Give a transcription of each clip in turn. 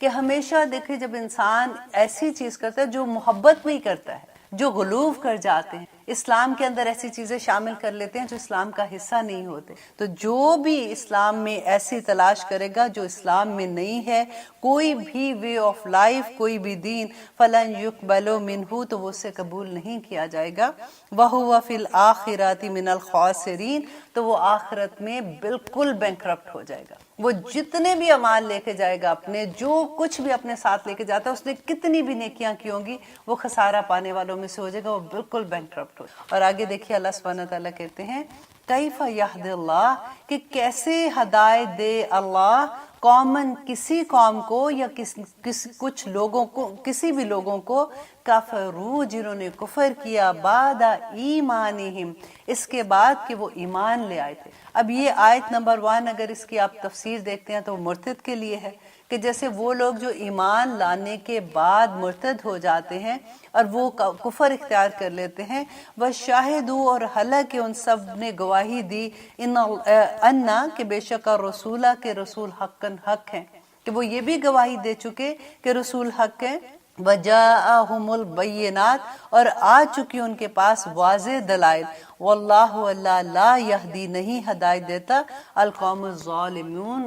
کہ ہمیشہ دیکھیں جب انسان ایسی چیز کرتا ہے جو محبت میں ہی کرتا ہے، جو غلوف کر جاتے ہیں، اسلام کے اندر ایسی چیزیں شامل کر لیتے ہیں جو اسلام کا حصہ نہیں ہوتے، تو جو بھی اسلام میں ایسی تلاش کرے گا جو اسلام میں نہیں ہے، کوئی بھی وے آف لائف، کوئی بھی دین، فلن یقبل منہ، تو وہ اسے قبول نہیں کیا جائے گا، وَهُوَ فِي الْآخِرَةِ مِنَ الْخَاسِرِينَ، تو وہ آخرت میں بالکل بینکرپٹ ہو جائے گا۔ وہ جتنے بھی اعمال لے کے جائے گا، اپنے جو کچھ بھی اپنے ساتھ لے کے جاتا ہے، اس نے کتنی بھی نیکیاں کی ہوں گی، وہ خسارہ پانے والوں میں سے ہو جائے گا، وہ بالکل بینکرپٹ ہو۔ اور آگے دیکھیے اللہ سبحانہ تعالیٰ کہتے ہیں کیف یہدی اللہ، کہ کیسے ہدایت دے اللہ قومن، کسی قوم کو یا کچھ لوگوں کو، کسی بھی لوگوں کو، کفروا، جنہوں نے کفر کیا، بعد ایمانہم، اس کے بعد کہ وہ ایمان لے آئے تھے۔ اب یہ آیت نمبر 1 اگر اس کی آپ تفسیر دیکھتے ہیں تو مرتد کے لیے ہے، کہ جیسے وہ لوگ جو ایمان لانے کے بعد مرتد ہو جاتے ہیں اور وہ کفر اختیار کر لیتے ہیں، وَشَاهِدُوا، اور حالانکہ ان سب نے گواہی دی، انا، کہ بے شک رسولہ، کہ رسول حقاً حق ہیں، کہ وہ یہ بھی گواہی دے چکے کہ رسول حق ہیں، وَجَاءَهُمُ الْبَيِّنَاتُ، اور آ چکی ان کے پاس واضح دلائل، واللہ، اللہ لا یہدی، نہیں ہدایت دیتا، القوم الظالمین،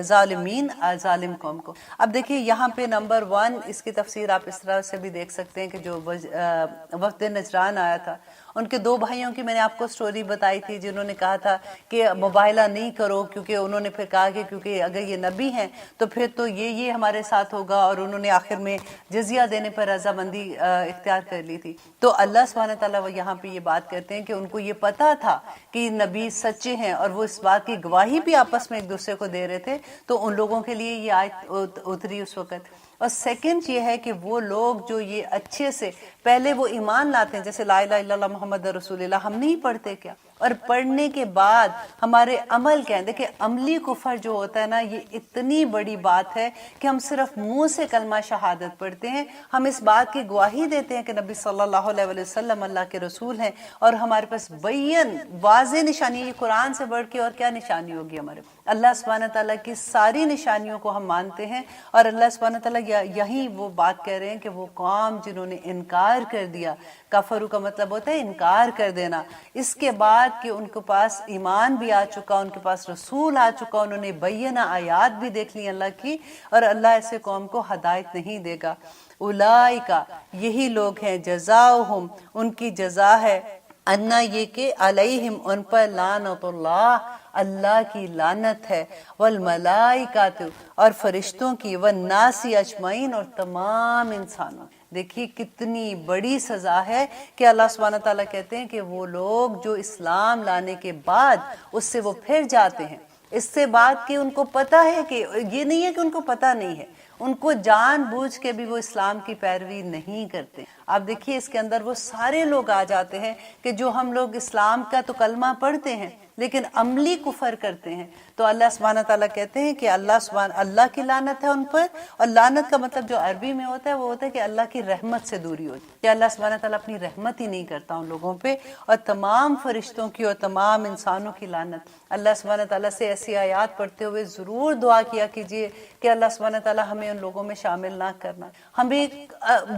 ظالمین، ظالم قوم کو۔ اب دیکھیے یہاں پہ نمبر 1 اس کی تفسیر آپ اس طرح سے بھی دیکھ سکتے ہیں کہ جو وفد نجران آیا تھا، ان کے 2 بھائیوں کی میں نے آپ کو سٹوری بتائی تھی، جنہوں نے کہا تھا کہ مباہلہ نہیں کرو، کیونکہ انہوں نے پھر کہا کہ کیونکہ اگر یہ نبی ہیں تو پھر تو یہ ہمارے ساتھ ہوگا، اور انہوں نے آخر میں جزیہ دینے پر رضامندی اختیار کر لی تھی۔ تو اللہ سبحانہ تعالیٰ یہاں پہ یہ بات کرتے ہیں کہ ان کو یہ پتا تھا کہ نبی سچے ہیں، اور وہ اس بات کی گواہی بھی آپس میں ایک دوسرے کو دے رہے تھے، تو ان لوگوں کے لیے یہ آیت اتری اس وقت۔ اور سیکنڈ یہ ہے کہ وہ لوگ جو یہ اچھے سے پہلے وہ ایمان لاتے ہیں، جیسے لا الہ الا اللہ محمد رسول اللہ، ہم نہیں پڑھتے کیا، اور پڑھنے کے بعد ہمارے عمل کیا ہے۔ دیکھیں عملی کفر جو ہوتا ہے نا، یہ اتنی بڑی بات ہے کہ ہم صرف منہ سے کلمہ شہادت پڑھتے ہیں، ہم اس بات کی گواہی دیتے ہیں کہ نبی صلی اللہ علیہ وسلم اللہ کے رسول ہیں، اور ہمارے پاس بین واضح نشانی، یہ قرآن سے بڑھ کے اور کیا نشانی ہوگی ہمارے، اللہ سبحانہ تعالیٰ کی ساری نشانیوں کو ہم مانتے ہیں۔ اور اللہ سبحانہ تعالیٰ یہی وہ بات کہہ رہے ہیں کہ وہ قوم جنہوں نے انکار کر دیا، کفرو کا مطلب ہوتا ہے انکار کر دینا، اس کے بعد کہ ان کے پاس ایمان بھی آ چکا، ان کے پاس رسول آ چکا، انہوں نے بینہ آیات بھی دیکھ لی اللہ کی، اور اللہ ایسے قوم کو ہدایت نہیں دے گا۔ اولئک، یہی لوگ ہیں، جزاؤہم، ان کی جزا ہے، انا، یہ کہ علیہم، ان پر، لعنت اللہ، اللہ کی لعنت ہے، والملائکۃ، اور فرشتوں کی، والناس اجمعین، اور تمام انسانوں۔ دیکھیے کتنی بڑی سزا ہے کہ اللہ سبحانہ تعالیٰ کہتے ہیں کہ وہ لوگ جو اسلام لانے کے بعد اس سے وہ پھر جاتے ہیں، اس سے بات کہ ان کو پتہ ہے، کہ یہ نہیں ہے کہ ان کو پتہ نہیں ہے، ان کو جان بوجھ کے بھی وہ اسلام کی پیروی نہیں کرتے۔ آپ دیکھیے اس کے اندر وہ سارے لوگ آ جاتے ہیں کہ جو ہم لوگ اسلام کا تو کلمہ پڑھتے ہیں لیکن عملی کفر کرتے ہیں، تو اللہ سبحانہ تعالیٰ کہتے ہیں کہ اللہ کی لعنت ہے ان پر، اور لعنت کا مطلب جو عربی میں ہوتا ہے وہ ہوتا ہے کہ اللہ کی رحمت سے دوری ہوتی ہے، کہ اللہ سبحانہ تعالیٰ اپنی رحمت ہی نہیں کرتا ان لوگوں پہ، اور تمام فرشتوں کی اور تمام انسانوں کی لعنت۔ اللہ سبحانہ تعالیٰ سے ایسی آیات پڑھتے ہوئے ضرور دعا کیا کیجیے کہ اللہ سبحانہ تعالیٰ ہمیں ان لوگوں میں شامل نہ کرنا۔ ہمیں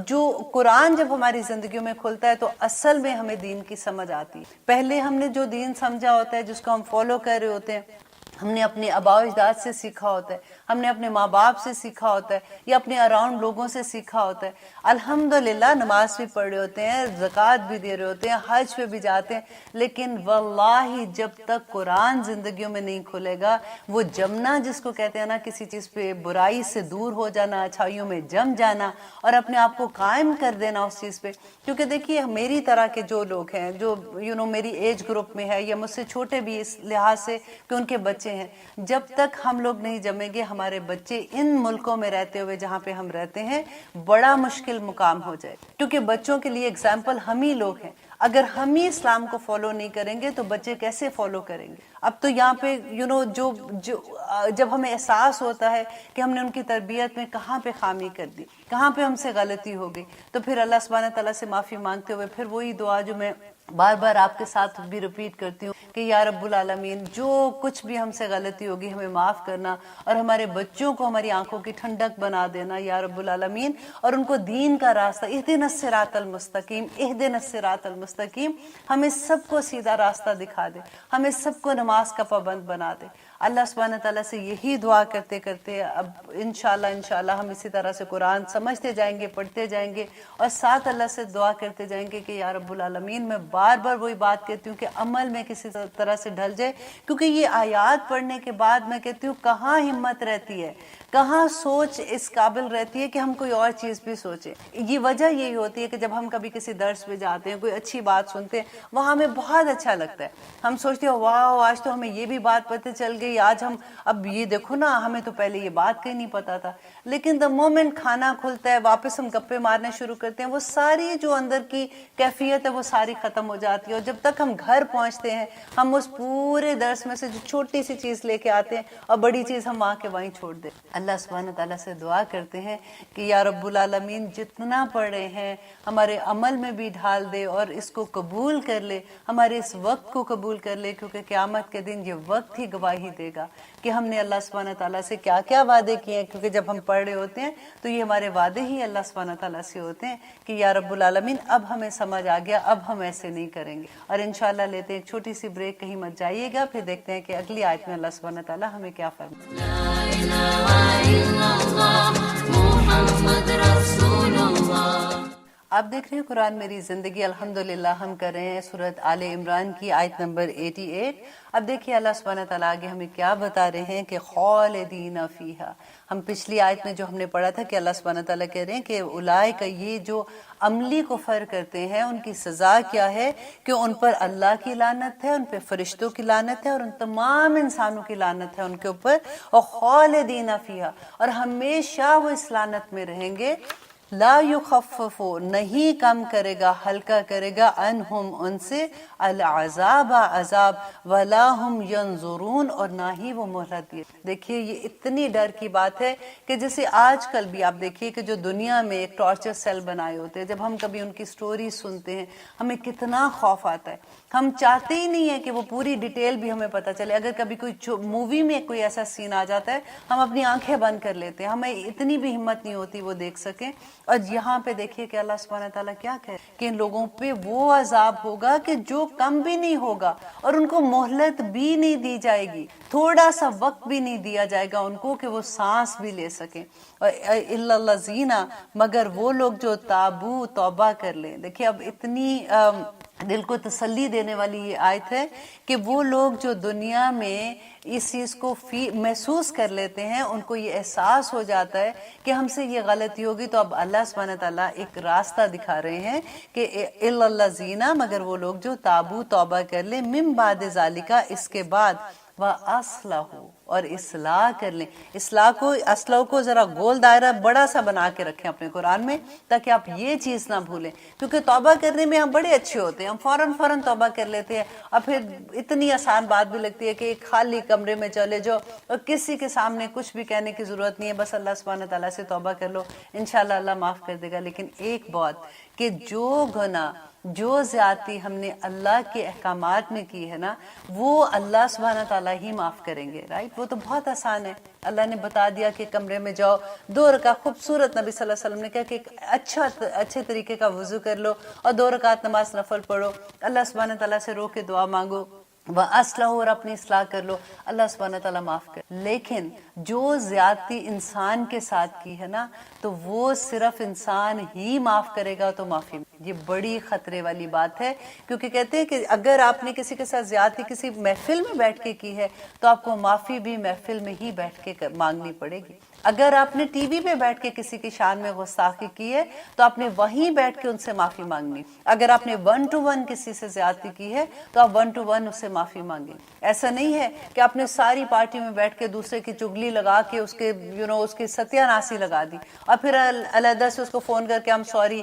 جو قرآن جب ہماری زندگیوں میں کھلتا ہے تو اصل میں ہمیں دین کی سمجھ آتی ہے۔ پہلے ہم نے جو دین سمجھا ہوتا ہے، جس کو ہم فالو کر رہے ہوتے ہیں، ہم نے اپنے آباء و اجداد سے سیکھا ہوتا ہے، ہم نے اپنے ماں باپ سے سیکھا ہوتا ہے، یا اپنے اراؤنڈ لوگوں سے سیکھا ہوتا ہے۔ الحمدللہ نماز بھی پڑھ رہے ہوتے ہیں، زکوٰۃ بھی دے رہے ہوتے ہیں، حج پہ بھی جاتے ہیں، لیکن واللہ جب تک قرآن زندگیوں میں نہیں کھلے گا، وہ جمنا جس کو کہتے ہیں نا، کسی چیز پہ برائی سے دور ہو جانا، اچھائیوں میں جم جانا، اور اپنے آپ کو قائم کر دینا اس چیز پہ۔ کیونکہ دیکھیے میری طرح کے جو لوگ ہیں، جو میری ایج گروپ میں ہے، یا مجھ سے چھوٹے بھی اس لحاظ سے کہ ان کے بچے ہیں، جب تک ہم لوگ نہیں جمیں گے، ہمارے بچے ان ملکوں میں رہتے ہوئے جہاں پہ ہم رہتے ہیں بڑا مشکل مقام ہو جائے، کیونکہ بچوں کے لیے اگزامپل ہم ہی لوگ ہیں۔ اگر ہم ہی اسلام کو فالو نہیں کریں گے تو بچے کیسے فالو کریں گے؟ اب تو یہاں پہ جب ہمیں احساس ہوتا ہے کہ ہم نے ان کی تربیت میں کہاں پہ خامی کر دی، کہاں پہ ہم سے غلطی ہو گئی، تو پھر اللہ سبحانہ تعالیٰ سے معافی مانگتے ہوئے پھر وہی دعا جو میں بار بار آپ کے ساتھ بھی ریپیٹ کرتی ہوں کہ یا رب العالمین جو کچھ بھی ہم سے غلطی ہوگی ہمیں معاف کرنا، اور ہمارے بچوں کو ہماری آنکھوں کی ٹھنڈک بنا دینا یا رب العالمین، اور ان کو دین کا راستہ، اہدنا الصراط المستقیم، اہدنا الصراط المستقیم، ہمیں سب کو سیدھا راستہ دکھا دے، ہمیں سب کو نماز کا پابند بنا دے۔ اللہ سبحانہ تعالیٰ سے یہی دعا کرتے کرتے اب انشاءاللہ ہم اسی طرح سے قرآن سمجھتے جائیں گے، پڑھتے جائیں گے، اور ساتھ اللہ سے دعا کرتے جائیں گے کہ یا رب العالمین، میں بار بار وہی بات کہتی ہوں کہ عمل میں کسی طرح سے ڈھل جائے، کیونکہ یہ آیات پڑھنے کے بعد میں کہتی ہوں کہاں ہمت رہتی ہے، کہاں سوچ اس قابل رہتی ہے کہ ہم کوئی اور چیز بھی سوچیں۔ یہ وجہ یہی ہوتی ہے کہ جب ہم کبھی کسی درس میں جاتے ہیں، کوئی اچھی بات سنتے ہیں، وہاں ہمیں بہت اچھا لگتا ہے، ہم سوچتے ہیں واہ آج تو ہمیں یہ بھی بات پتہ چل گئی، آج ہم اب یہ دیکھو نا، ہمیں تو پہلے یہ بات کہیں نہیں پتا تھا۔ لیکن دا مومنٹ کھانا کھلتا ہے، واپس ہم گپے مارنے شروع کرتے ہیں، وہ ساری جو اندر کی کیفیت ہے وہ ساری ختم ہو جاتی ہے، اور جب تک ہم گھر پہنچتے ہیں ہم اس پورے درس میں سے جو چھوٹی سی چیز لے کے آتے ہیں اور بڑی چیز ہم وہاں کے وہیں چھوڑ دیں۔ اللہ سبحانہ تعالیٰ سے دعا کرتے ہیں کہ یا رب العالمین جتنا پڑھ رہے ہیں ہمارے عمل میں بھی ڈھال دے، اور اس کو قبول کر لے، ہمارے اس وقت کو قبول کر لے، کیونکہ قیامت کے دن یہ وقت ہی گواہی دے گا کہ ہم نے اللہ سبحانہ تعالیٰ سے کیا کیا وعدے کیے ہیں، کیونکہ جب ہم پڑھ رہے ہوتے ہیں تو یہ ہمارے وعدے ہی اللہ سبحانہ تعالیٰ سے ہوتے ہیں کہ یا رب العالمین اب ہمیں سمجھ آ گیا، اب ہم ایسے نہیں کریں گے۔ اور انشاءاللہ لیتے ہیں ایک چھوٹی سی بریک، کہیں مت جائیے گا، پھر دیکھتے ہیں کہ اگلی آیت میں اللہ سبحانہ تعالیٰ ہمیں کیا فرماتا ہے۔ لا الہ الا اللہ محمد رسول اللہ۔ آپ دیکھ رہے ہیں قرآن میری زندگی، الحمدللہ ہم کر رہے ہیں سورۃ آل عمران کی آیت نمبر 88۔ اب دیکھیے اللہ سبحانہ تعالیٰ آگے ہمیں کیا بتا رہے ہیں کہ خالدین فیہا۔ ہم پچھلی آیت میں جو ہم نے پڑھا تھا کہ اللہ سبحانہ تعالیٰ کہہ رہے ہیں کہ اولئک، یہ جو عملی کفر کرتے ہیں ان کی سزا کیا ہے کہ ان پر اللہ کی لعنت ہے، ان پہ فرشتوں کی لعنت ہے، اور ان تمام انسانوں کی لعنت ہے ان کے اوپر، اور خالدین فیہا، اور ہمیشہ وہ اس لعنت میں رہیں گے۔ لا یخفف، نہیں کم کرے گا، ہلکا کرے گا، عنہم ان سے، العذاب عذاب، ولا ہم ینظرون، اور نہ ہی وہ مہلت دیے۔ دیکھیے یہ اتنی ڈر کی بات ہے کہ جیسے آج کل بھی آپ دیکھیے کہ جو دنیا میں ایک ٹارچر سیل بنائے ہوتے ہیں، جب ہم کبھی ان کی سٹوری سنتے ہیں ہمیں کتنا خوف آتا ہے، ہم چاہتے ہی نہیں ہیں کہ وہ پوری ڈیٹیل بھی ہمیں پتہ چلے۔ اگر کبھی کوئی مووی میں کوئی ایسا سین آ جاتا ہے ہم اپنی آنکھیں بند کر لیتے ہیں، ہمیں اتنی بھی ہمت نہیں ہوتی وہ دیکھ سکیں۔ اور یہاں پہ دیکھیے کہ اللہ سبحانہ تعالیٰ کیا کہے کہ ان لوگوں پہ وہ عذاب ہوگا کہ جو کم بھی نہیں ہوگا، اور ان کو مہلت بھی نہیں دی جائے گی، تھوڑا سا وقت بھی نہیں دیا جائے گا ان کو کہ وہ سانس بھی لے سکیں۔ اور الا الذین، مگر وہ لوگ جو تابو، توبہ کر لیں۔ دیکھیے اب اتنی دل کو تسلی دینے والی یہ آیت ہے کہ وہ لوگ جو دنیا میں اس چیز کو محسوس کر لیتے ہیں، ان کو یہ احساس ہو جاتا ہے کہ ہم سے یہ غلطی ہوگی، تو اب اللہ سبحانہ تعالیٰ ایک راستہ دکھا رہے ہیں کہ الا الذین، مگر وہ لوگ جو تابو، توبہ کر لیں، من بعد ذالک، اس کے بعد، وَأَصْلَحُ، اور اصلاح کر لیں۔ اصلاح کو ذرا گول دائرہ بڑا سا بنا کے رکھیں اپنے قرآن میں، تاکہ آپ یہ چیز نہ بھولیں، کیونکہ توبہ کرنے میں ہم بڑے اچھے ہوتے ہیں، ہم فوراً توبہ کر لیتے ہیں، اور پھر اتنی آسان بات بھی لگتی ہے کہ ایک خالی کمرے میں چلے جاؤ اور کسی کے سامنے کچھ بھی کہنے کی ضرورت نہیں ہے، بس اللہ سبحانہ تعالیٰ سے توبہ کر لو، انشاءاللہ اللہ معاف کر دے گا۔ لیکن ایک بات کہ جو گناہ، جو زیادتی ہم نے اللہ کے احکامات میں کی ہے نا، وہ اللہ سبحانہ تعالیٰ ہی معاف کریں گے، رائٹ؟ وہ تو بہت آسان ہے، اللہ نے بتا دیا کہ کمرے میں جاؤ، 2 رکعت خوبصورت، نبی صلی اللہ علیہ وسلم نے کہا کہ ایک اچھے طریقے کا وضو کر لو اور 2 رکعت نماز نفل پڑھو، اللہ سبحانہ تعالیٰ سے رو کے دعا مانگو، وَأَصْلَحُ، اور اپنی اصلاح کر لو، اللہ سبحانہ تعالیٰ معاف کر۔ لیکن جو زیادتی انسان کے ساتھ کی ہے نا، تو وہ صرف انسان ہی معاف کرے گا، تو معافی، یہ بڑی خطرے والی بات ہے، کیونکہ کہتے ہیں کہ اگر آپ نے کسی کے ساتھ زیادتی کسی محفل میں بیٹھ کے کی ہے تو آپ کو معافی بھی محفل میں ہی بیٹھ کے مانگنی پڑے گی۔ اگر آپ نے ٹی وی پہ بیٹھ کے کسی کی شان میں گستاخی کی ہے تو آپ نے وہیں بیٹھ کے ان سے معافی مانگنی۔ اگر آپ نے 1 to 1 کسی سے زیادتی کی ہے تو آپ 1 to 1 اس سے معافی مانگیں۔ ایسا نہیں ہے کہ آپ نے ساری پارٹی میں بیٹھ کے دوسرے کی چگلی لگا کے اس کے اس کی ستیہ ناسی لگا دی، اور پھر علیحدہ سے اس کو فون کر کے I'm sorry,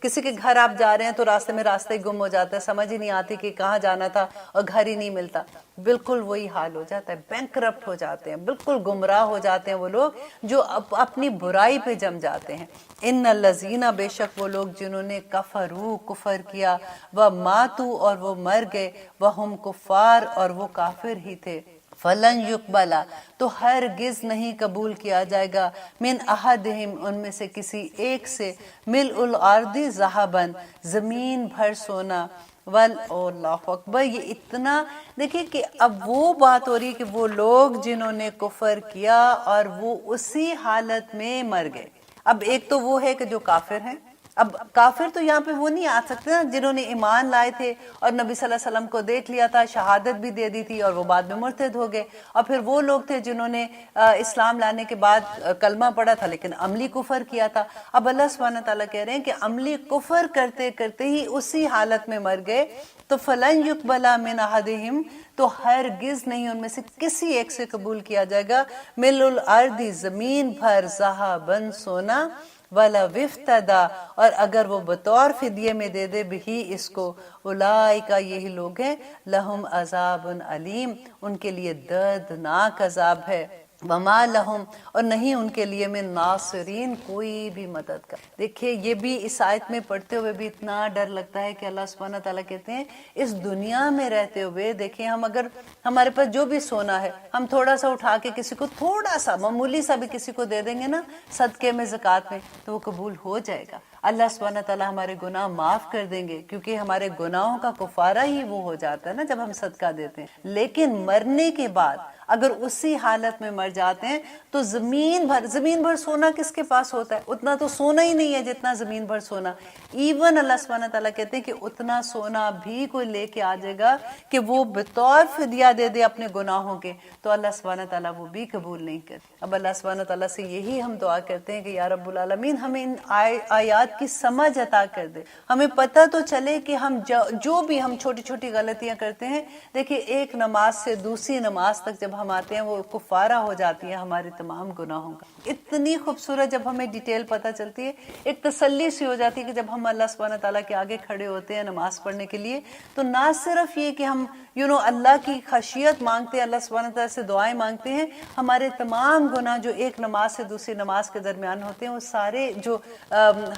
کسی کے گھر آپ جا رہے ہیں تو راستے میں راستہ ہی گم ہو جاتا ہے, سمجھ ہی نہیں آتی کہ کہاں جانا تھا اور گھر ہی نہیں ملتا. بالکل وہی حال ہو جاتا ہے, بینکرپٹ ہو جاتے ہیں, بالکل گمراہ ہو جاتے ہیں وہ لوگ جو اپنی برائی پہ جم جاتے ہیں. ان الذین, بے شک وہ لوگ جنہوں نے کفروا, کفر کیا, وماتوا, اور وہ مر گئے, وہم کفار, اور وہ کافر ہی تھے, فلن یقبلا, تو ہرگز نہیں قبول کیا جائے گا, من احدہم, ان میں سے کسی ایک سے, ملء الارض ذہبا, زمین بھر سونا, اللہ اکبر. یہ اتنا دیکھیں کہ اب وہ بات ہو رہی ہے کہ وہ لوگ جنہوں نے کفر کیا اور وہ اسی حالت میں مر گئے. اب ایک تو وہ ہے کہ جو کافر ہیں, اب کافر تو یہاں پہ وہ نہیں آ سکتے نا جنہوں نے ایمان لائے تھے اور نبی صلی اللہ علیہ وسلم کو دیکھ لیا تھا, شہادت بھی دے دی تھی اور وہ بعد میں مرتد ہو گئے. اور پھر وہ لوگ تھے جنہوں نے اسلام لانے کے بعد کلمہ پڑھا تھا لیکن عملی کفر کیا تھا. اب اللہ سبحانہ تعالیٰ کہہ رہے ہیں کہ عملی کفر کرتے کرتے ہی اسی حالت میں مر گئے, تو فلن یقبلا من احدہم, تو ہرگز نہیں ان میں سے کسی ایک سے قبول کیا جائے گا, ملء الارض, زمین بھر, ذہبا, سونا, ولا وفتدا, اور اگر وہ بطور فدیے میں دے دے بھی اس کو, اولئک, یہی لوگ ہیں, لہم عذاب علیم, ان کے لیے دردناک عذاب ہے, وما لہم, اور نہیں ان کے لیے, من ناصرین, کوئی بھی مدد کر. دیکھیے یہ بھی اس آیت میں پڑھتے ہوئے بھی اتنا ڈر لگتا ہے کہ اللہ سبحانہ تعالیٰ کہتے ہیں اس دنیا میں رہتے ہوئے دیکھیں ہم اگر ہمارے پاس جو بھی سونا ہے ہم تھوڑا سا اٹھا کے کسی کو, تھوڑا سا معمولی سا بھی کسی کو دے دیں گے نا صدقے میں, زکوٰۃ میں, تو وہ قبول ہو جائے گا. اللہ سبحانہ تعالیٰ ہمارے گناہ معاف کر دیں گے کیونکہ ہمارے گناہوں کا کفارہ ہی وہ ہو جاتا ہے نا جب ہم صدقہ دیتے ہیں. لیکن مرنے کے بعد اگر اسی حالت میں مر جاتے ہیں تو زمین بھر سونا کس کے پاس ہوتا ہے؟ اتنا تو سونا ہی نہیں ہے جتنا زمین بھر سونا. ایون اللہ سبحانہ تعالیٰ کہتے ہیں کہ اتنا سونا بھی کوئی لے کے آ جائے گا کہ وہ بطور فدیہ دے دے اپنے گناہوں کے, تو اللہ سبحانہ تعالیٰ وہ بھی قبول نہیں کرتے. اب اللہ سبحانہ تعالیٰ سے یہی ہم دعا کرتے ہیں کہ یا رب العالمین ہمیں ان آیات کی سمجھ عطا کر دے, ہمیں پتہ تو چلے کہ ہم جو بھی ہم چھوٹی چھوٹی غلطیاں کرتے ہیں, دیکھیں ایک نماز سے دوسری نماز تک جب ہم آتے ہیں وہ کفارہ ہو جاتی ہے ہمارے تمام گناہوں کا. اتنی خوبصورت جب ہمیں ڈیٹیل پتہ چلتی ہے, ایک تسلی سی ہو جاتی ہے کہ جب ہم اللہ سبحانہ تعالیٰ کے آگے کھڑے ہوتے ہیں نماز پڑھنے کے لیے, تو نہ صرف یہ کہ ہم اللہ کی خشیت مانگتے ہیں, اللہ سبحانہ تعالیٰ سے دعائیں مانگتے ہیں, ہمارے تمام گناہ جو ایک نماز سے دوسری نماز کے درمیان ہوتے ہیں وہ سارے جو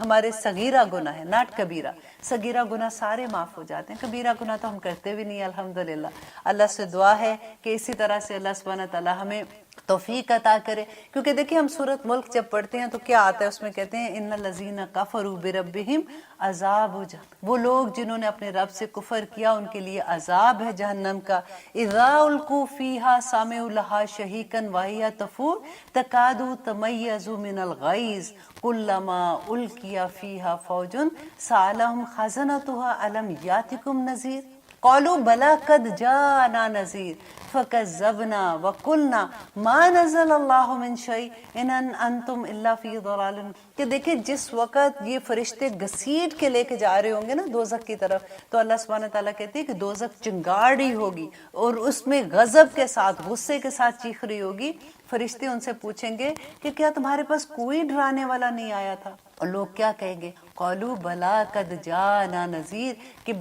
ہمارے صغیرہ گناہ ہیں, ناٹ کبیرہ, صغیرہ گناہ سارے معاف ہو جاتے ہیں. کبیرہ گناہ تو ہم کرتے بھی نہیں الحمدللہ. اللہ سے دعا ہے کہ اسی طرح سے اللہ سبحانہ تعالیٰ ہمیں توفیق عطا کرے, کیونکہ دیکھیں ہم سورۃ ملک جب پڑھتے ہیں تو کیا آتا ہے اس میں, کہتے ہیں ان الذین کفروا بربہم عذاب جہنم, وہ لوگ جنہوں نے اپنے رب سے کفر کیا ان کے لیے عذاب ہے جہنم کا. اذا القوا فیہا سمعوا لہا شہیقا وہی تفور تکاد تمیز من الغیظ کلما القی فیہا فوج سألہم خزنتها الم یاتکم نذیر قالوا بلا قد جاءنا نذیر فکذبنا وقلنا ما نزل اللہ من شیء ان انتم الا فی ضلال. کہ دیکھیں جس وقت یہ فرشتے گھسیٹ کے لے کے جا رہے ہوں گے نا دوزخ کی طرف, تو اللہ سبحانہ تعالیٰ کہتے ہیں کہ دوزخ چنگاڑی ہوگی اور اس میں غضب کے ساتھ, غصے کے ساتھ چیخ رہی ہوگی. فرشتے ان سے پوچھیں گے کہ کیا تمہارے پاس کوئی ڈرانے والا نہیں آیا تھا؟ اور لوگ کیا کہیں گے, قالوا بلا قد جاءنا نذیر, کہ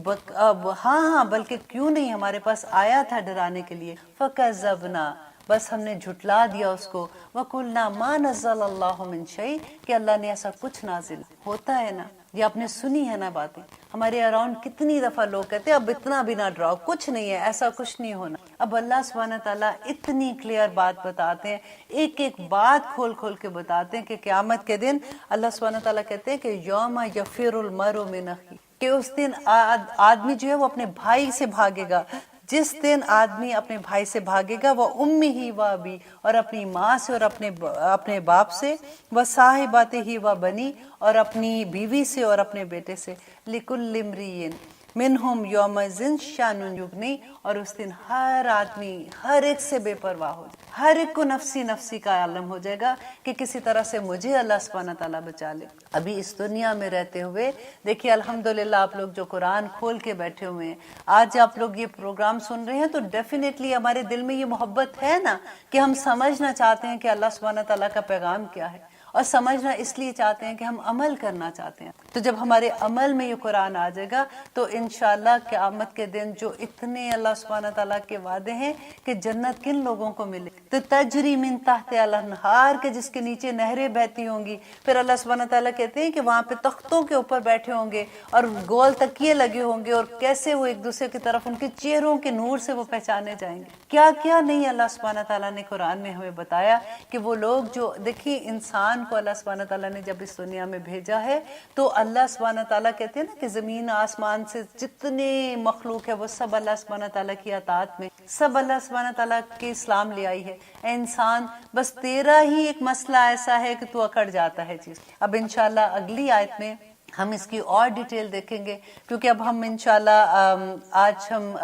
ہاں بلکہ کیوں نہیں, ہمارے پاس آیا تھا ڈرانے کے لیے. فکذبنا, بس ہم نے جھٹلا دیا اس کو. وقلنا ما نزل اللہ من شیء, کہ اللہ نے ایسا کچھ نازل ہوتا ہے نا, یہ آپ نے سنی ہے نا باتیں ہمارے اراؤنڈ کتنی دفعہ لوگ کہتے ہیں اب اتنا بھی نہ ڈراؤ, کچھ نہیں ہے, ایسا کچھ نہیں ہونا. اب اللہ سبحانہ تعالیٰ اتنی کلیئر بات بتاتے ہیں, ایک ایک بات کھول کھول کے بتاتے ہیں کہ قیامت کے دن اللہ سبحانہ تعالیٰ کہتے ہیں کہ یوم یفر المرء من اخیہ, کہ اس دن آدمی جو ہے وہ اپنے بھائی سے بھاگے گا. جس دن آدمی اپنے بھائی سے بھاگے گا, وہ امہ و ابی, اور اپنی ماں سے اور اپنے باپ سے, وہ صاحباتہ و بنی, اور اپنی بیوی سے اور اپنے بیٹے سے. لکل امرئ منہم یومئذ شأن یغنی, اور اس دن ہر آدمی ہر ایک سے بے پرواہ ہو جائے, ہر ایک کو نفسی نفسی کا عالم ہو جائے گا کہ کسی طرح سے مجھے اللہ سبحانہ تعالیٰ بچا لے. ابھی اس دنیا میں رہتے ہوئے دیکھیے الحمدللہ آپ لوگ جو قرآن کھول کے بیٹھے ہوئے ہیں, آج آپ لوگ یہ پروگرام سن رہے ہیں, تو ڈیفینیٹلی ہمارے دل میں یہ محبت ہے نا کہ ہم سمجھنا چاہتے ہیں کہ اللہ سبحانہ تعالیٰ کا پیغام کیا ہے. اور سمجھنا اس لیے چاہتے ہیں کہ ہم عمل کرنا چاہتے ہیں. تو جب ہمارے عمل میں یہ قرآن آ جائے گا تو انشاءاللہ قیامت کے دن جو اتنے اللہ سبحانہ تعالیٰ کے وعدے ہیں کہ جنت کن لوگوں کو ملے, تو تجری من تحت الانہار, کے جس کے نیچے نہریں بہتی ہوں گی. پھر اللہ سبحانہ تعالیٰ کہتے ہیں کہ وہاں پہ تختوں کے اوپر بیٹھے ہوں گے اور گول تکیے لگے ہوں گے, اور کیسے وہ ایک دوسرے کی طرف ان کے چہروں کے نور سے وہ پہچانے جائیں گے. کیا کیا نہیں اللہ سبحانہ تعالیٰ نے قرآن میں ہمیں بتایا کہ وہ لوگ جو, دیکھیے انسان کو اللہ سبحانہ تعالیٰ نے جب اس دنیا میں بھیجا ہے تو اللہ سبحانہ تعالیٰ کہتے ہیں نا کہ زمین آسمان سے جتنے مخلوق ہے وہ سب اللہ سبحانہ تعالیٰ کی اطاعت میں, سب اللہ سبحانہ تعالیٰ کے اسلام لے آئی ہے. اے انسان بس تیرا ہی ایک مسئلہ ایسا ہے کہ تو اکڑ جاتا ہے چیز. اب انشاءاللہ اگلی آیت میں ہم اس کی اور ڈیٹیل دیکھیں گے, کیونکہ اب ہم انشاءاللہ آج ہم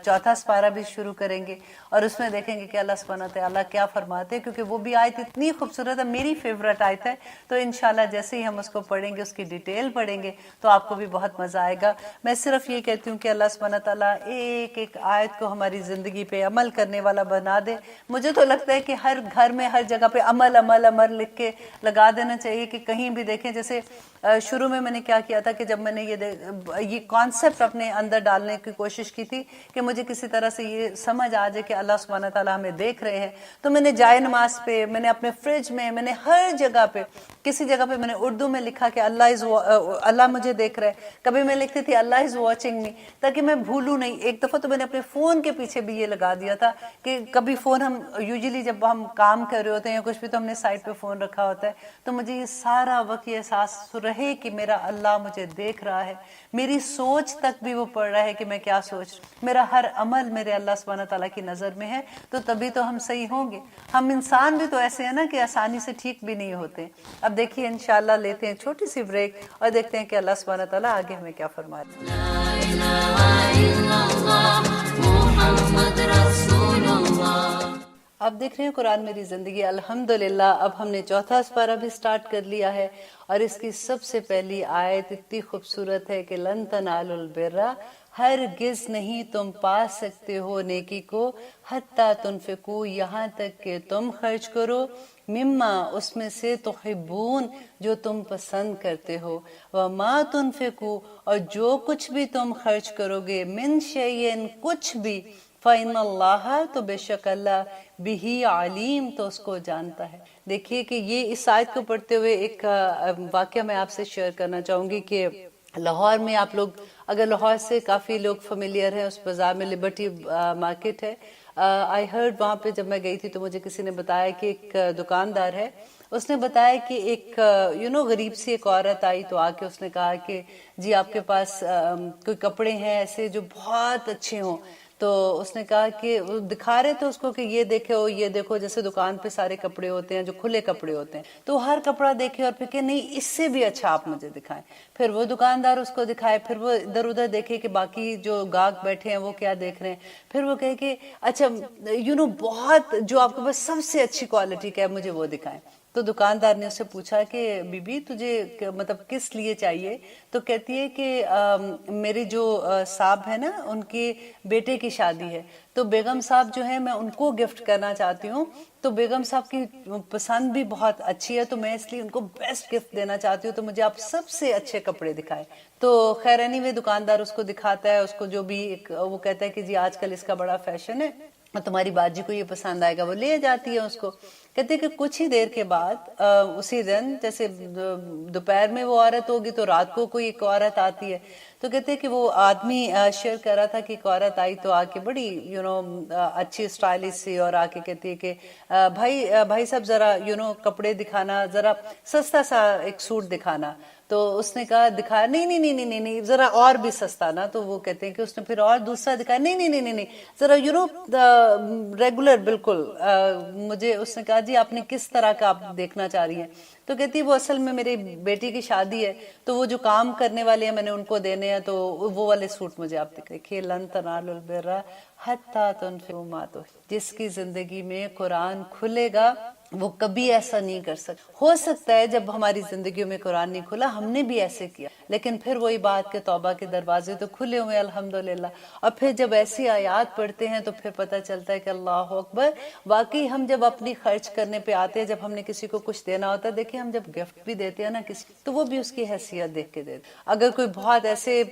چوتھا سپارہ بھی شروع کریں گے اور اس میں دیکھیں گے کہ اللہ سبحانہ تعالیٰ کیا فرماتے ہیں, کیونکہ وہ بھی آیت اتنی خوبصورت ہے, میری فیورٹ آیت ہے. تو انشاءاللہ جیسے ہی ہم اس کو پڑھیں گے, اس کی ڈیٹیل پڑھیں گے تو آپ کو بھی بہت مزہ آئے گا. میں صرف یہ کہتی ہوں کہ اللہ سبحانہ تعالیٰ ایک ایک آیت کو ہماری زندگی پہ عمل کرنے والا بنا دے. مجھے تو لگتا ہے کہ ہر گھر میں ہر جگہ پہ عمل عمل عمل لکھ کے لگا دینا چاہیے, کہ کہیں بھی دیکھیں. جیسے شروع میں نے کیا کیا تھا کہ جب میں نے یہ کانسیپٹ اپنے اندر ڈالنے کی کوشش کی تھی کہ مجھے کسی طرح سے یہ سمجھ آ جائے کہ اللہ سبحانہ تعالیٰ ہمیں دیکھ رہے ہیں, تو میں نے جائے نماز پہ, میں نے اپنے فریج میں, میں نے ہر جگہ پہ, کسی جگہ پہ میں نے اردو میں لکھا کہ اللہ مجھے دیکھ رہا ہے. کبھی میں لکھتی تھی اللہ از واچنگ می, تاکہ میں بھولوں نہیں. ایک دفعہ تو میں نے اپنے فون کے پیچھے بھی یہ لگا دیا تھا کہ کبھی فون, ہم یوزلی جب ہم کام کر رہے ہوتے ہیں یا کچھ بھی, تو ہم نے سائڈ پہ فون رکھا ہوتا ہے, تو مجھے یہ سارا وقت یہ احساس رہے کہ میرا اللہ مجھے دیکھ رہا ہے, میری سوچ تک بھی وہ پڑھ رہا ہے کہ میں کیا سوچ, میرا ہر عمل میرے اللہ سبحانہ تعالیٰ کی نظر میں ہے. تو تبھی تو ہم صحیح ہوں گے. ہم انسان بھی تو ایسے ہیں نا کہ آسانی سے ٹھیک بھی نہیں ہوتے. اب دیکھیے انشاءاللہ لیتے ہیں چھوٹی سی بریک اور دیکھتے ہیں کہ اللہ سبحانہ تعالیٰ آگے ہمیں کیا فرماتے ہیں. اب دیکھ رہے ہیں قرآن میری زندگی. الحمدللہ اب ہم نے چوتھا سپارہ بھی سٹارٹ کر لیا ہے, اور اس کی سب سے پہلی آیت اتنی خوبصورت ہے کہ لن تنالوا البر, ہرگز نہیں تم پا سکتے ہو نیکی کو, حتی تنفقوا, یہاں تک کہ تم خرچ کرو, مما, اس میں سے, تحبون, جو تم پسند کرتے ہو, وما تنفقوا, اور جو کچھ بھی تم خرچ کرو گے, من شیئن, کچھ بھی, فَإِنَّ اللَّهَ, تو بے شک اللہ, بِهِ علیم, تو اس کو جانتا ہے. دیکھیے کہ یہ اس آیت کو پڑھتے ہوئے ایک واقعہ میں آپ سے شیئر کرنا چاہوں گی کہ لاہور میں, آپ لوگ اگر لاہور سے کافی لوگ فیملیئر ہیں, اس بازار میں لبرٹی مارکیٹ ہے. آئی ہرڈ, وہاں پہ جب میں گئی تھی تو مجھے کسی نے بتایا کہ ایک دکاندار ہے, اس نے بتایا کہ ایک غریب سی ایک عورت آئی, تو آ کے اس نے کہا کہ جی آپ کے پاس کوئی کپڑے ہیں ایسے جو بہت اچھے ہوں. تو اس نے کہا کہ دکھا رہے تھے اس کو کہ یہ دیکھو, یہ دیکھو, جیسے دکان پہ سارے کپڑے ہوتے ہیں جو کھلے کپڑے ہوتے ہیں, تو ہر کپڑا دیکھے اور پھر کہ نہیں اس سے بھی اچھا آپ مجھے دکھائیں. پھر وہ دکاندار اس کو دکھائے, پھر وہ ادھر ادھر دیکھے کہ باقی جو گاہک بیٹھے ہیں وہ کیا دیکھ رہے ہیں. پھر وہ کہے کہ اچھا بہت جو آپ کے پاس سب سے اچھی کوالٹی کا ہے مجھے وہ دکھائیں. تو دکاندار نے اس سے پوچھا کہ بی بی تجھے مطلب کس لیے چاہیے؟ تو کہتی ہے کہ میرے جو صاحب ہے نا, ان کے بیٹے کی شادی ہے, تو بیگم صاحب جو ہے میں ان کو گفٹ کرنا چاہتی ہوں, تو بیگم صاحب کی پسند بھی بہت اچھی ہے, تو میں اس لیے ان کو بیسٹ گفٹ دینا چاہتی ہوں, تو مجھے آپ سب سے اچھے کپڑے دکھائیں. تو خیر اینی دکاندار اس کو دکھاتا ہے, اس کو جو بھی وہ کہتا ہے کہ جی آج کل اس کا بڑا فیشن ہے, تمہاری باجی کو یہ پسند آئے گا, وہ لے جاتی ہے اس کو. کہتے کہ کچھ ہی دیر کے بعد اسی دن, جیسے دوپہر میں وہ عورت ہوگی تو رات کو کوئی ایک عورت آتی ہے. تو کہتے کہ وہ آدمی شیئر کر رہا تھا کہ ایک عورت آئی تو آ کے بڑی اچھی اسٹائلش سی, اور آ کے کہتی ہے کہ بھائی صاحب ذرا کپڑے دکھانا, ذرا سستا سا ایک سوٹ دکھانا. تو اس نے کہا دکھایا, نہیں ذرا اور بھی سستا نا. تو وہ کہتے ہیں کہ اس نے پھر اور دوسرا دکھایا, نہیں ذرا ریگولر بالکل. مجھے اس نے کہا جی آپ نے کس طرح کا آپ دیکھنا چاہ رہی ہیں؟ تو کہتی ہے وہ اصل میں میری بیٹی کی شادی ہے, تو وہ جو کام کرنے والے ہیں میں نے ان کو دینے ہیں, تو وہ والے سوٹ مجھے آپ دیکھیے. لن تنالوا البر حتی تنفقوا ما تحبون. جس کی زندگی میں قرآن کھلے گا وہ کبھی ایسا نہیں کر سکتا. ہو سکتا ہے جب ہماری زندگیوں میں قرآن نہیں کھلا ہم نے بھی ایسے کیا, لیکن پھر وہی بات کہ توبہ کے دروازے تو کھلے ہوئے الحمدللہ. اور پھر جب ایسی آیات پڑھتے ہیں تو پھر پتہ چلتا ہے کہ اللہ اکبر، واقعی ہم جب اپنی خرچ کرنے پہ آتے ہیں، جب ہم نے کسی کو کچھ دینا ہوتا ہے، دیکھیں ہم جب گفٹ بھی دیتے ہیں نا کسی، تو وہ بھی اس کی حیثیت دیکھ کے دیتے. اگر کوئی بہت ایسے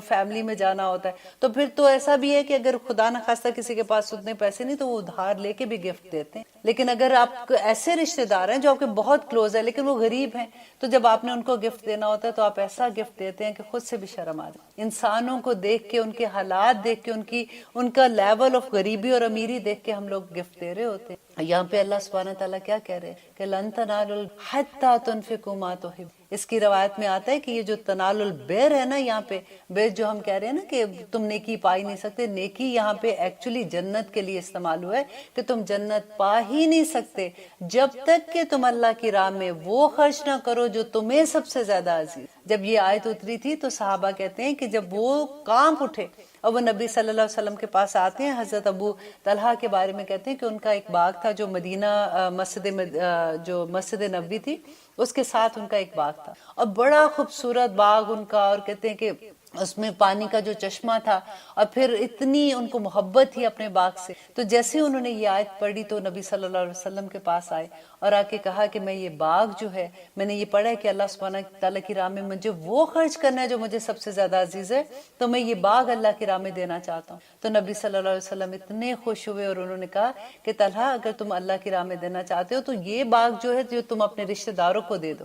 فیملی میں جانا ہوتا ہے تو پھر تو ایسا بھی ہے کہ اگر خدا نہ خواستہ کسی کے پاس اتنے پیسے نہیں تو وہ ادھار لے کے بھی گفٹ دیتے ہیں. لیکن اگر آپ ایسے رشتے دار ہیں جو آپ کے بہت کلوز ہیں لیکن وہ غریب ہیں، تو جب آپ نے ان کو گفٹ دینا ہوتا ہے تو آپ ایسا گفٹ دیتے ہیں کہ خود سے بھی شرم آ جائے. انسانوں کو دیکھ کے، ان کے حالات دیکھ کے، ان کا لیول آف غریبی اور امیری دیکھ کے ہم لوگ گفٹ دے رہے ہوتے ہیں. یہاں پہ اللہ سبحانہ تعالیٰ کیا کہہ رہے ہیں کہ لن تنالوا البر حتی تنفقوا ما تحبون. اس کی روایت میں آتا ہے کہ یہ جو تنال البر ہے نا، یہاں پہ بر جو ہم کہہ رہے ہیں نا کہ تم نیکی پا ہی نہیں سکتے، نیکی یہاں پہ ایکچولی جنت کے لیے استعمال ہوا ہے کہ تم جنت پا ہی نہیں سکتے جب تک کہ تم اللہ کی راہ میں وہ خرچ نہ کرو جو تمہیں سب سے زیادہ عزیز. جب یہ آیت اتری تھی تو صحابہ کہتے ہیں کہ جب وہ کانپ اٹھے اور وہ نبی صلی اللہ علیہ وسلم کے پاس آتے ہیں. حضرت ابو طلحہ کے بارے میں کہتے ہیں کہ ان کا ایک باغ تھا جو مدینہ جو مسجد نبوی تھی اس کے ساتھ ان کا ایک باغ تھا، اور بڑا خوبصورت باغ ان کا، اور کہتے ہیں کہ اس میں پانی کا جو چشمہ تھا، اور پھر اتنی ان کو محبت تھی اپنے باغ سے. تو جیسے انہوں نے یہ آیت پڑھی تو نبی صلی اللہ علیہ وسلم کے پاس آئے اور آ کے کہا کہ میں یہ باغ جو ہے، میں نے یہ پڑھا ہے کہ اللہ سبحانہ تعالیٰ کی راہ میں مجھے وہ خرچ کرنا ہے جو مجھے سب سے زیادہ عزیز ہے، تو میں یہ باغ اللہ کی راہ میں دینا چاہتا ہوں. تو نبی صلی اللہ علیہ وسلم اتنے خوش ہوئے اور انہوں نے کہا کہ طلحہ اگر تم اللہ کی راہ میں دینا چاہتے ہو تو یہ باغ جو ہے جو تم اپنے رشتہ داروں کو دے دو.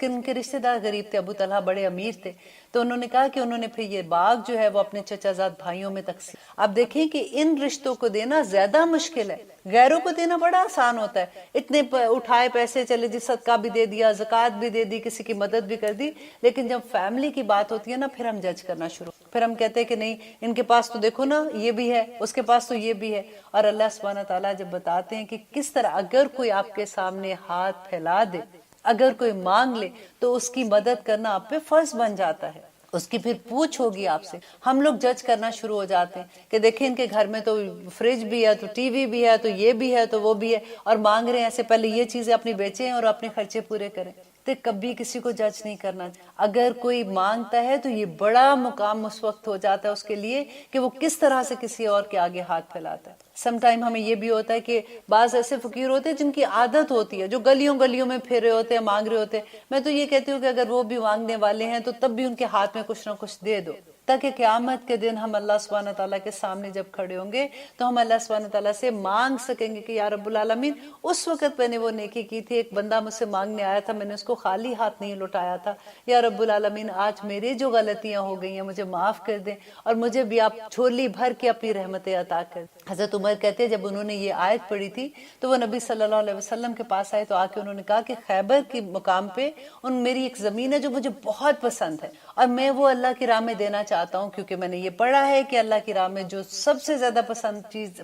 ان کے رشتہ دار غریب تھے، ابو طلحہ بڑے امیر تھے، تو انہوں نے کہا کہ انہوں نے پھر یہ باغ جو ہے وہ اپنے چچا زاد بھائیوں میں تقسیم. آپ دیکھیں کہ ان رشتوں کو دینا زیادہ مشکل ہے، غیروں کو دینا بڑا آسان ہوتا ہے. اتنے اٹھائے پیسے، چلے جی صدقہ بھی دے دیا، زکوٰۃ بھی دے دی، کسی کی مدد بھی کر دی. لیکن جب فیملی کی بات ہوتی ہے نا، پھر ہم جج کرنا شروع، پھر ہم کہتے ہیں کہ نہیں ان کے پاس تو دیکھو نا یہ بھی ہے، اس کے پاس تو یہ بھی ہے. اور اللہ سبحانہ تعالیٰ جب بتاتے ہیں کہ کس طرح اگر کوئی آپ کے سامنے ہاتھ پھیلا دے، اگر کوئی مانگ لے تو اس کی مدد کرنا آپ پہ فرض بن جاتا ہے، اس کی پھر پوچھ ہوگی آپ سے. ہم لوگ جج کرنا شروع ہو جاتے ہیں کہ دیکھیں ان کے گھر میں تو فریج بھی ہے، تو ٹی وی بھی ہے، تو یہ بھی ہے، تو وہ بھی ہے، اور مانگ رہے ہیں ایسے. پہلے یہ چیزیں اپنی بیچیں اور اپنے خرچے پورے کریں. تو کبھی کسی کو جج نہیں کرنا. اگر کوئی مانگتا ہے تو یہ بڑا مقام اس وقت ہو جاتا ہے اس کے لیے کہ وہ کس طرح سے کسی اور کے آگے ہاتھ پھیلاتا ہے. سم ٹائم ہمیں یہ بھی ہوتا ہے کہ بعض ایسے فقیر ہوتے ہیں جن کی عادت ہوتی ہے، جو گلیوں گلیوں میں پھر رہے ہوتے ہیں، مانگ رہے ہوتے ہیں. میں تو یہ کہتی ہوں کہ اگر وہ بھی مانگنے والے ہیں تو تب بھی ان کے ہاتھ میں کچھ نہ کچھ دے دو، تاکہ قیامت کے دن ہم اللہ سبحانہ تعالیٰ کے سامنے جب کھڑے ہوں گے تو ہم اللہ سبحانہ تعالیٰ سے مانگ سکیں گے کہ یا رب العالمین اس وقت میں نے وہ نیکی کی تھی، ایک بندہ مجھ سے مانگنے آیا تھا، میں نے اس کو خالی ہاتھ نہیں لوٹایا تھا. یا رب العالمین آج میرے جو غلطیاں ہو گئی ہیں مجھے معاف کر دیں، اور مجھے بھی آپ جھولی بھر کے اپنی رحمتیں عطا کر. حضرت عمر کہتے ہیں جب انہوں نے یہ آیت پڑھی تھی تو وہ نبی صلی اللہ علیہ وسلم کے پاس آئے تو آ کے انہوں نے کہا کہ خیبر کی مقام پہ میری ایک زمین ہے جو مجھے بہت پسند ہے، اور میں وہ اللہ کی راہ میں دینا چاہتا ہوں، کیونکہ میں نے یہ پڑھا ہے کہ اللہ کی راہ میں جو سب سے زیادہ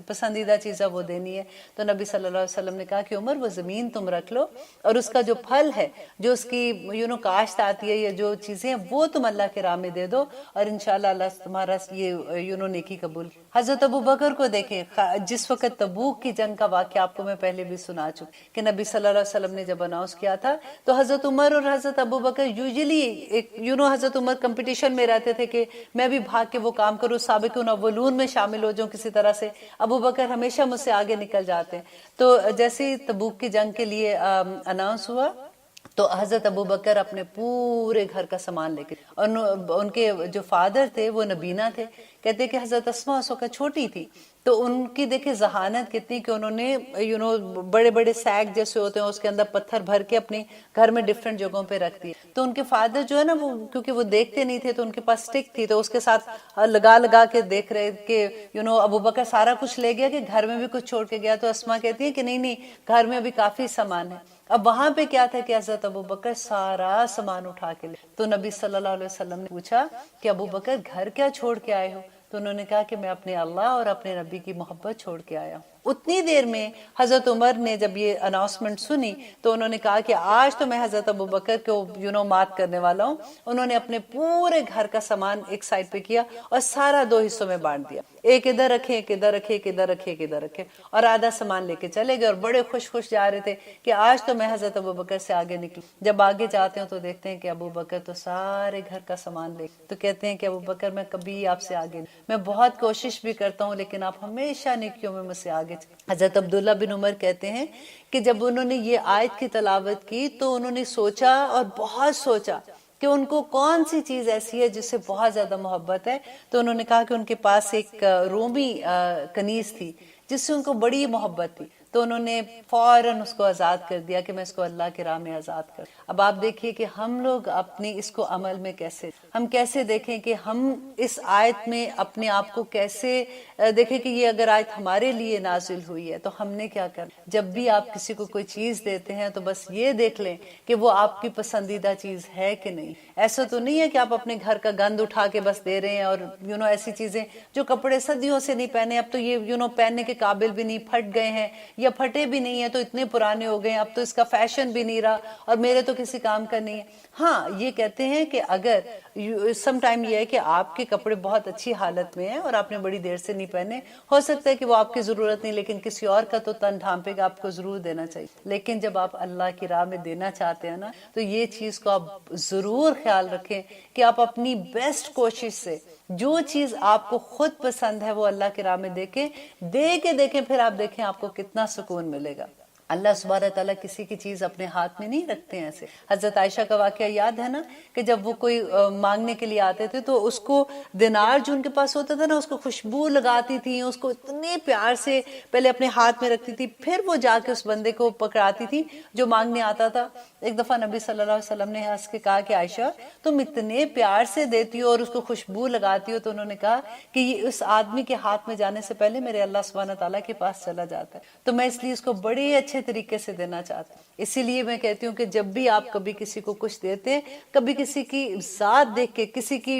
پسندیدہ چیز ہے وہ دینی ہے. تو نبی صلی اللہ علیہ وسلم نے کہا کہ عمر وہ زمین تم رکھ لو، اور اس کا جو پھل ہے، جو اس کی کاشت آتی ہے، یا جو چیزیں ہیں وہ تم اللہ کے راہ میں دے دو، اور انشاءاللہ اللہ تمہارا یہ نیکی قبول. حضرت ابو بکر کو دیکھیں، جس وقت تبوک کی جنگ کا واقعہ آپ کو میں پہلے بھی سنا چکی کہ نبی صلی اللہ علیہ وسلم نے جب اناؤنس کیا تھا تو حضرت عمر اور حضرت ابو بکر یوزلی حضرت عمر کمپٹیشن میں رہتے تھے کہ میں بھی بھاگ کے وہ کام کروں، سابقون اولون میں شامل ہو جاؤں کسی طرح سے. ابو بکر ہمیشہ مجھ سے آگے نکل جاتے ہیں. تو جیسے ہی تبوک کی جنگ کے لیے اناؤنس ہوا تو حضرت ابو بکر اپنے پورے گھر کا سامان لے کے، اور ان کے جو فادر تھے وہ نبینا تھے. کہتے کہ حضرت اسماء اس وقت چھوٹی تھی تو ان کی دیکھیں ذہانت کتنی کہ انہوں نے بڑے بڑے سیک جیسے ہوتے ہیں اس کے اندر پتھر بھر کے اپنے گھر میں ڈفرینٹ جگہوں پہ رکھ دیے. تو ان کے فادر جو ہے نا وہ کیونکہ وہ دیکھتے نہیں تھے تو ان کے پاس سٹک تھی، تو اس کے ساتھ لگا کے دیکھ رہے کہ ابو بکر سارا کچھ لے گیا کہ گھر میں بھی کچھ چھوڑ کے گیا. تو اسماء کہتی ہیں کہ نہیں گھر میں ابھی کافی سامان ہے. اب وہاں پہ کیا تھا کہ حضرت ابو بکر سارا سامان اٹھا کے لے. تو نبی صلی اللہ علیہ وسلم نے پوچھا کہ ابو بکر گھر کیا چھوڑ کے آئے ہو؟ تو انہوں نے کہا کہ میں اپنے اللہ اور اپنے نبی کی محبت چھوڑ کے آیا ہوں. اتنی دیر میں حضرت عمر نے جب یہ اناؤنسمنٹ سنی تو انہوں نے کہا کہ آج تو میں حضرت ابو بکر کو مات کرنے والا ہوں. انہوں نے اپنے پورے گھر کا سامان ایک سائڈ پہ کیا اور سارا 2 حصوں میں بانٹ دیا. ایک ادھر رکھے, ایک ادھر رکھے, ایک ادھر رکھے, ایک ادھر رکھے, اور آدھا سامان لے کے چلے گئے, اور بڑے خوش خوش جا رہے تھے کہ آج تو میں حضرت ابوبکر سے آگے نکلی. جب آگے جاتے ہیں تو دیکھتے ہیں کہ ابوبکر تو سارے گھر کا سامان لے, تو کہتے ہیں کہ ابوبکر میں کبھی آپ سے آگے نہیں, میں بہت کوشش بھی کرتا ہوں لیکن آپ ہمیشہ نیکیوں میں مجھ سے آگے. حضرت عبداللہ بن عمر کہتے ہیں کہ جب انہوں نے یہ آیت کی تلاوت کی تو انہوں نے سوچا اور بہت سوچا کہ ان کو کون سی چیز ایسی ہے جس سے بہت زیادہ محبت ہے. تو انہوں نے کہا کہ ان کے پاس ایک رومی کنیز تھی جس سے ان کو بڑی محبت تھی, تو انہوں نے فوراً اس کو آزاد کر دیا کہ میں اس کو اللہ کے راہ میں آزاد کر. اب آپ دیکھیے کہ ہم لوگ اپنے اس کو عمل میں کیسے دیکھیں کہ ہم اس آیت میں اپنے آپ کو کیسے دیکھیں کہ یہ اگر آیت ہمارے لیے نازل ہوئی ہے تو ہم نے کیا کرنا. جب بھی آپ کسی کو کوئی چیز دیتے ہیں تو بس یہ دیکھ لیں کہ وہ آپ کی پسندیدہ چیز ہے کہ نہیں. ایسا تو نہیں ہے کہ آپ اپنے گھر کا گند اٹھا کے بس دے رہے ہیں, اور ایسی چیزیں جو کپڑے صدیوں سے نہیں پہنے, اب تو یہ پہننے کے قابل بھی نہیں, پھٹ گئے ہیں یا پھٹے بھی نہیں ہیں تو اتنے پرانے ہو گئے ہیں, اب تو اس کا فیشن بھی نہیں رہا اور میرے تو کسی کام کا نہیں ہے. ہاں یہ کہتے ہیں کہ اگر سم ٹائم یہ ہے کہ آپ کے کپڑے بہت اچھی حالت میں ہیں اور آپ نے بڑی دیر سے نہیں پہنے, ہو سکتا ہے کہ وہ آپ کی ضرورت نہیں, لیکن کسی اور کا تو تن ڈھانپے گا, آپ کو ضرور دینا چاہیے. لیکن جب آپ اللہ کی راہ میں دینا چاہتے ہیں نا, تو یہ چیز کو آپ ضرور خیال رکھیں کہ آپ اپنی بیسٹ کوشش سے جو چیز آپ کو خود پسند ہے وہ اللہ کی راہ میں دے کے دیکھیں, پھر آپ دیکھیں آپ کو کتنا سکون ملے گا. اللہ سبحانہ تعالیٰ کسی کی چیز اپنے ہاتھ میں نہیں رکھتے ہیں ایسے. حضرت عائشہ کا واقعہ یاد ہے نا کہ جب وہ کوئی مانگنے کے لیے آتے تھے تو اس کو دینار جو ان کے پاس ہوتا تھا نا, اس کو خوشبو لگاتی تھی, اس کو اتنے پیار سے پہلے اپنے ہاتھ میں رکھتی تھی, پھر وہ جا کے اس بندے کو پکڑاتی تھی جو مانگنے آتا تھا. ایک دفعہ نبی صلی اللہ علیہ وسلم نے ہنس کے کہا کہ عائشہ تم اتنے پیار سے دیتی ہو اور اس کو خوشبو لگاتی ہو, تو انہوں نے کہا کہ یہ اس آدمی کے ہاتھ میں جانے سے پہلے میرے اللہ سبحانہ تعالیٰ کے پاس چلا جاتا ہے, تو میں اس لیے اس کو بڑے اچھے طریقے سے دینا چاہتی ہوں. اسی لیے میں کہتی ہوں کہ جب بھی آپ کبھی کسی کو کچھ دیتے, کبھی کسی کی ذات دیکھ کے, کسی کی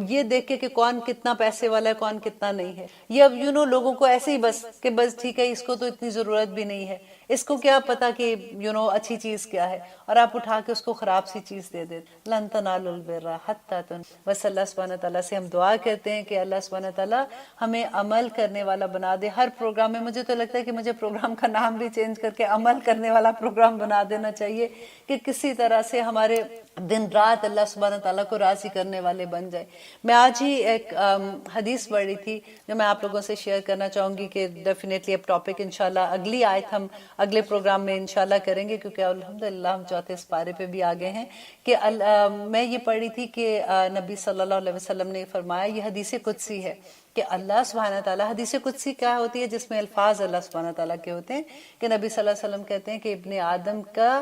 یہ دیکھ کے کہ کون کتنا پیسے والا ہے کون کتنا نہیں ہے, یا لوگوں کو ایسے ہی بس کہ بس ٹھیک ہے اس کو تو اتنی ضرورت بھی نہیں ہے, اس کو کیا پتا کہ اچھی چیز کیا ہے, اور آپ اٹھا کے اس کو خراب سی چیز دے دیتے. لن تنالوا البر حتی تنفقوا. بس اللہ سبحانہ تعالیٰ سے ہم دعا کرتے ہیں کہ اللہ سبحانہ تعالیٰ ہمیں عمل کرنے والا بنا دے. ہر پروگرام میں مجھے تو لگتا ہے کہ مجھے پروگرام کا نام بھی چینج کر کے عمل کرنے والا پروگرام بنا دینا چاہیے, کہ کسی طرح سے ہمارے دن رات اللہ سبحانہ تعالیٰ کو راضی کرنے والے بن جائے. میں آج ہی ایک حدیث پڑھ رہی تھی جو میں آپ لوگوں سے شیئر کرنا چاہوں گی, کہ ڈیفینیٹلی اب ٹاپک انشاءاللہ اگلی آیت ہم اگلے پروگرام میں انشاءاللہ کریں گے, کیونکہ الحمدللہ ہم چوتھے سپارے پہ بھی آگے ہیں. کہ میں یہ پڑھ رہی تھی کہ نبی صلی اللہ علیہ وسلم نے فرمایا, یہ حدیث قدسی ہے کہ اللہ سبحانہ تعالیٰ, حدیث قدسی کیا ہوتی ہے جس میں الفاظ اللہ سبحانہ تعالیٰ کے ہوتے ہیں, کہ نبی صلی اللہ علیہ وسلم کہتے ہیں کہ ابن آدم کا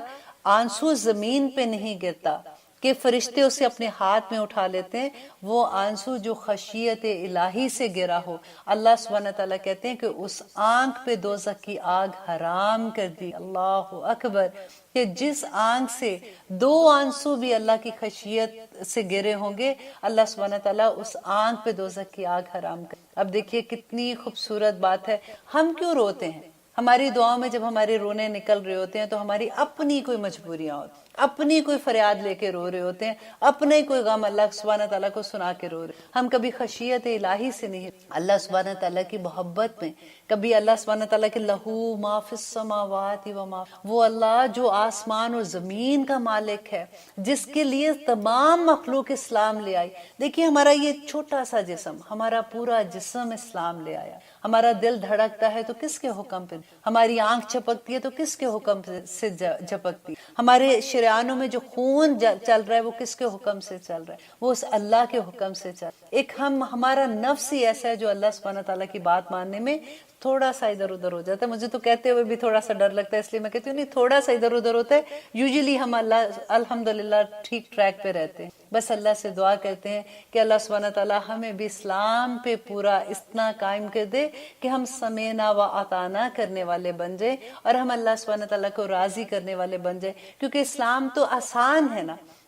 آنسو زمین پہ نہیں گرتا کہ فرشتے اسے اپنے ہاتھ میں اٹھا لیتے ہیں, وہ آنسو جو خشیت الہی سے گرا ہو, اللہ سبحانہ تعالیٰ کہتے ہیں کہ اس آنکھ پہ دوزخ کی آگ حرام کر دی. اللہ اکبر. کہ جس آنکھ سے دو آنسو بھی اللہ کی خشیت سے گرے ہوں گے, اللہ سبحانہ تعالیٰ اس آنکھ پہ دوزخ کی آگ حرام کر. اب دیکھیے کتنی خوبصورت بات ہے. ہم کیوں روتے ہیں؟ ہماری دعاؤں میں جب ہمارے رونے نکل رہے ہوتے ہیں تو ہماری اپنی کوئی مجبوریاں ہوتی, اپنی کوئی فریاد لے کے رو رہے ہوتے ہیں, اپنے کوئی غم اللہ سبحانہ تعالیٰ کو سنا کے رو رہے. ہم کبھی خشیت الہی سے نہیں, اللہ سبحانہ تعالیٰ کی محبت میں, کبھی اللہ سبحانہ تعالیٰ کے لہو ما فی السماوات و ما, وہ اللہ جو آسمان اور زمین کا مالک ہے, جس کے لیے تمام مخلوق اسلام لے آئی. دیکھیے ہمارا یہ چھوٹا سا جسم, ہمارا پورا جسم اسلام لے آیا. ہمارا دل دھڑکتا ہے تو کس کے حکم پہ, ہماری آنکھ چھپکتی ہے تو کس کے حکم سے جھپکتی, ہمارے شریانوں میں جو خون چل رہا ہے وہ کس کے حکم سے چل رہا ہے, وہ اس اللہ کے حکم سے چل رہا ہے. ایک ہمارا نفس ہی ایسا ہے جو اللہ سبحانہ تعالیٰ کی بات ماننے میں تھوڑا سا ادھر ادھر ہو جاتا ہے. مجھے تو کہتے ہوئے بھی تھوڑا سا ڈر لگتا ہے, اس لیے میں کہتی ہوں نہیں, تھوڑا سا ادھر ادھر ہوتا ہے. یوزلی ہم اللہ الحمدللہ ٹھیک ٹریک پہ رہتے ہیں. بس اللہ سے دعا کرتے ہیں کہ اللہ سبحانہ تعالیٰ ہمیں بھی اسلام پہ پورا اتنا قائم کر دے کہ ہم سمینا و اطانا کرنے والے بن جائیں, اور ہم اللہ سبحانہ تعالیٰ کو راضی کرنے والے بن جائیں. کیونکہ اسلام تو آسان ہے نا,